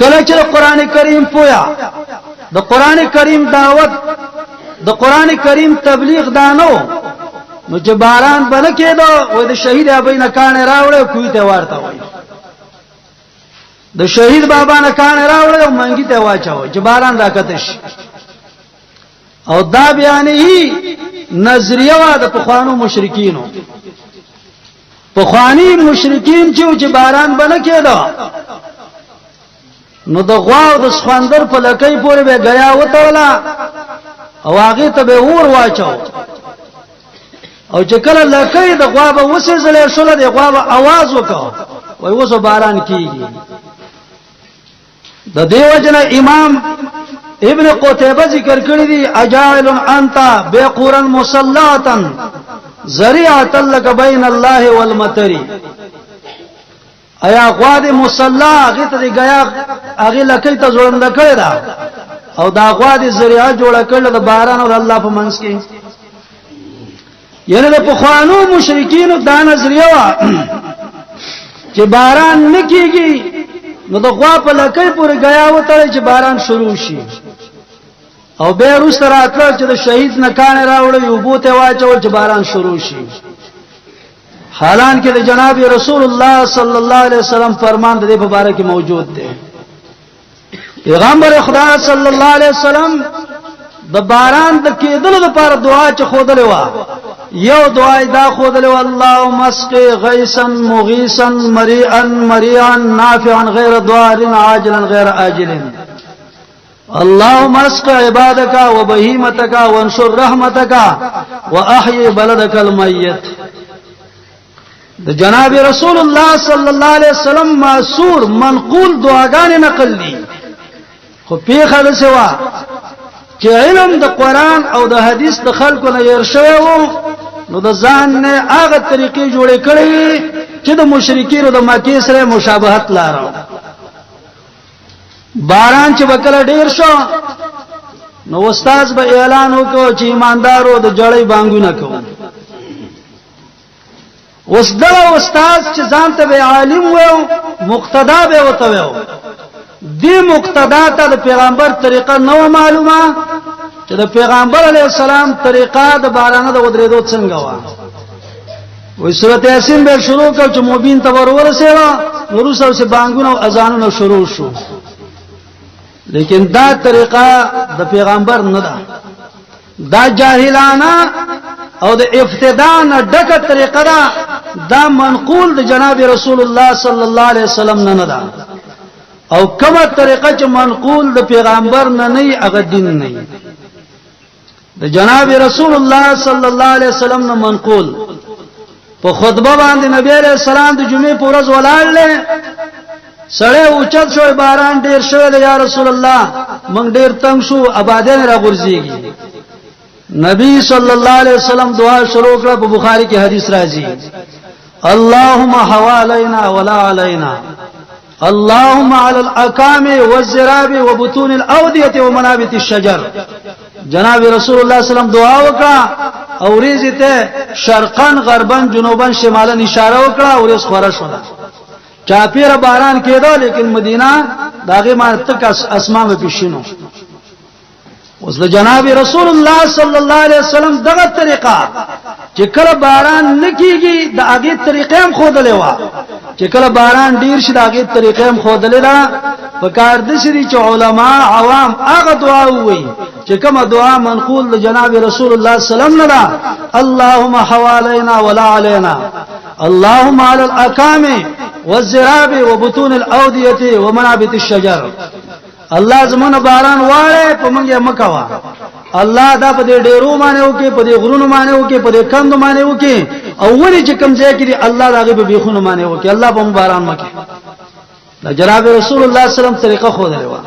کله چې قرآن کریم پویا د قرآن کریم دعوت د قرآن کریم تبلیغ دانو نو چې باران بنه کېدو و د شهید ابي نه کان راوړل کوی ته ورته وای د شهید بابا نه کان راوړل او منګي ته واچو چې باران راکته شي او دا بیانې نظریه وا د پخوانو مشرکینو پخوانی مشرکین چې باران بنه کېدو نو د غوا او د سخوندر په لکۍ پورې به غیا وتولا او هغه ته به اور واچو او چې کله لکۍ د غوا به وسېزلې شول د غوا به आवाज وکاو وای وسو باران کیږي د دیو جن امام ابن قتيبه ذکر کړی دی اجائل انت بقرن مصلاتا ذریعه لك بین الله والمطر ایا غوا د مصلا هغه ته غیا هغه لکۍ ته ځوړند کړی دا او دا غوا د ذریعہ جوړ کړل د باران او الله په منځ کې یعنی د پخوانو مشرکین دا نظریه وا چې باران نکېږي نو د غوا په لکۍ پورې غیا وته چې باران شروع شي او به روس راتل چې د شهید نه کان راوړل یو بوته واچو چې باران شروع شي حالانکه د جناب رسول الله صلی الله علیه وسلم فرمان د دې په اړه کې موجود دی پیغمبر خدا صلی الله علیه وسلم د باران د کېدلو لپاره دعا چې خودلې و یو دعا دا خودلې و اللهم اسقي غيثا مغيثا مريئا مريعا نافعا غير ضار عاجلا غير آجل اللهم اسق عبادك وبهيمتك وانشر رحمتك واحيي بلدك الميت د جناب رسول الله صلی الله علیه وسلم معصور منقول دعاګانې نقل دي خو پیخه ده سوا چې علم د قران او د حدیث د خلکو نه ير شوی وو نو د ځان نه هغه طریقې جوړې کړې چې د مشرکینو د مکې سره مشابهت لاره باران چې وکړه ډیر شو نو استاد به اعلان وکړو چې ایماندارو د جړې بانګونه کوو اوس دا استاد چې ځان ته عالم وو مقتدا به وته وو دی مقتدا ته د پیغمبر طریقه نو معلومه چې د پیغمبر علی السلام طریقه د بارانه د ودریدو څنګه و وې سورته یاسین به شروع کړ چې مؤمن ته ورسېړه ورسره سه بانګونه او اذانونه شروع شو لیکن دا طریقه د پیغمبر نه ده دا جاهلانه او د ابتداء نه ډکه طریقه ده دا منقول د جناب رسول الله صلی الله علیه وسلم نه ده او کومه طریقه چې منقول د پیغمبر نه نه هغه دین نه د جناب رسول الله صلی الله علیه وسلم نه منقول په خطبه باندې نبی علیہ السلام د جمعې په ورځ ولاړل سړی اوچت شو باران ډیر شوی دی یا رسول الله مونږ ډیر تنگ شو آبادین را غورځيږي نبی صلی الله علیه وسلم دعا شروع کړه په بخاری کې حدیث راځي اللهم حوالينا ولا علينا اللهم على الاكام والزراب وبطون الاوديه ومنابت الشجر جناب رسول الله صلی الله علیه وسلم دعا وکړه او ریزته شرقن غربن جنوبن شمالن اشاره وکړه او ریس خورش وکړه چاپیر باران کېدو لیکن مدینه داغه مارتک اسمان په پښینو اوس د جناب رسول الله صلی الله علیه وسلم دغه طریقه چې کله باران نکېږي د هغه طریقې هم خودلې و چې کله باران ډیر شي د هغه طریقې هم خودلې ده په کار د شری چې علما عوام هغه دعا وایي چې کومه دعا منقول د جناب رسول الله صلی الله علیه وسلم نه ده اللهم حوالينا ولا علينا اللهم على الاكام والزراب وبطون الاوديه ومنابت الشجر الله زمونه باران واړې په مونږه مکوا الله دا په دې ډېرو باندې وکي په دې غرونو باندې وکي په دې کندو باندې وکي او ولې چې کوم ځای کې الله داغه په بيخونو باندې وکي الله په باران مکي دا جناب رسول الله صلی الله علیه وسلم طریقه خو دروا